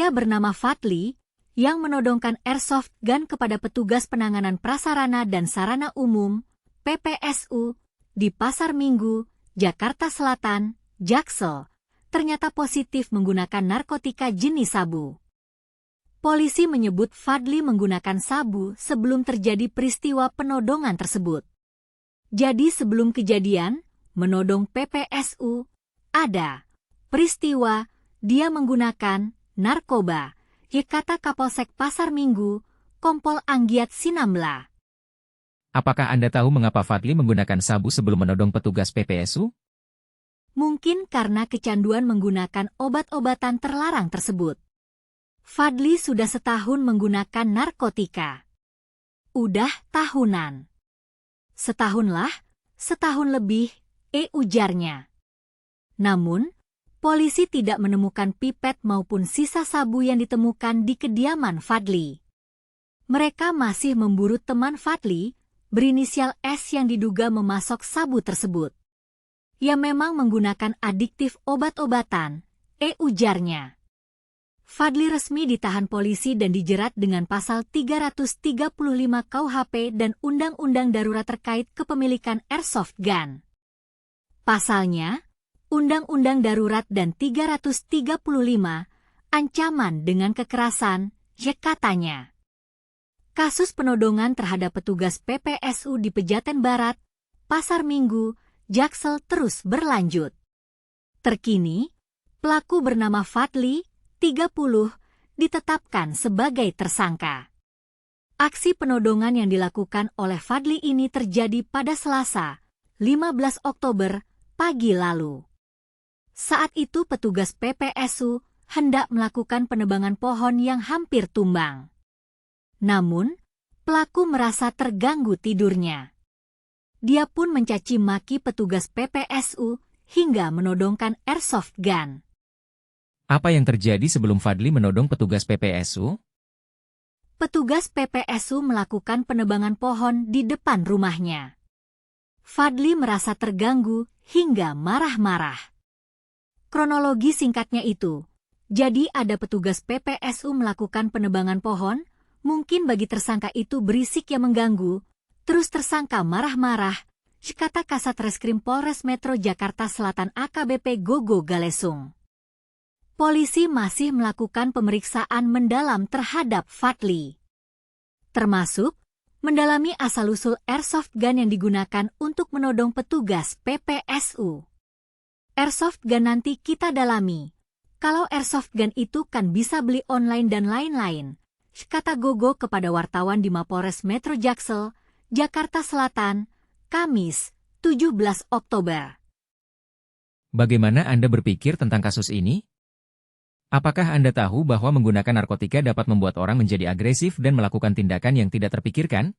Pria bernama Fadli, yang menodongkan airsoft gun kepada petugas penanganan prasarana dan sarana umum, PPSU, di Pasar Minggu, Jakarta Selatan, Jaksel, ternyata positif menggunakan narkotika jenis sabu. Polisi menyebut Fadli menggunakan sabu sebelum terjadi peristiwa penodongan tersebut. Jadi sebelum kejadian, menodong PPSU, ada peristiwa dia menggunakan narkoba, kata Kapolsek Pasar Minggu, Kompol Anggiat Sinambla. Apakah Anda tahu mengapa Fadli menggunakan sabu sebelum menodong petugas PPSU? Mungkin karena kecanduan menggunakan obat-obatan terlarang tersebut. Fadli sudah setahun menggunakan narkotika. Udah tahunan. Setahunlah, setahun lebih, ujarnya. Namun, polisi tidak menemukan pipet maupun sisa sabu yang ditemukan di kediaman Fadli. Mereka masih memburu teman Fadli, berinisial S yang diduga memasok sabu tersebut. Ia memang menggunakan adiktif obat-obatan, ujarnya. Fadli resmi ditahan polisi dan dijerat dengan pasal 335 KUHP dan Undang-Undang Darurat terkait kepemilikan airsoft gun. Pasalnya, Undang-Undang Darurat dan 335, ancaman dengan kekerasan, katanya. Kasus penodongan terhadap petugas PPSU di Pejaten Barat, Pasar Minggu, Jaksel terus berlanjut. Terkini, pelaku bernama Fadli, 30, ditetapkan sebagai tersangka. Aksi penodongan yang dilakukan oleh Fadli ini terjadi pada Selasa, 15 Oktober, pagi lalu. Saat itu petugas PPSU hendak melakukan penebangan pohon yang hampir tumbang. Namun, pelaku merasa terganggu tidurnya. Dia pun mencaci maki petugas PPSU hingga menodongkan airsoft gun. Apa yang terjadi sebelum Fadli menodong petugas PPSU? Petugas PPSU melakukan penebangan pohon di depan rumahnya. Fadli merasa terganggu hingga marah-marah. Kronologi singkatnya itu, jadi ada petugas PPSU melakukan penebangan pohon, mungkin bagi tersangka itu berisik yang mengganggu, terus tersangka marah-marah, kata Kasat Reskrim Polres Metro Jakarta Selatan AKBP Gogo Galesung. Polisi masih melakukan pemeriksaan mendalam terhadap Fadli. Termasuk, mendalami asal-usul airsoft gun yang digunakan untuk menodong petugas PPSU. Airsoft gun nanti kita dalami. Kalau airsoft gun itu kan bisa beli online dan lain-lain, kata Gogo kepada wartawan di Mapolres Metro Jaksel, Jakarta Selatan, Kamis, 17 Oktober. Bagaimana Anda berpikir tentang kasus ini? Apakah Anda tahu bahwa menggunakan narkotika dapat membuat orang menjadi agresif dan melakukan tindakan yang tidak terpikirkan?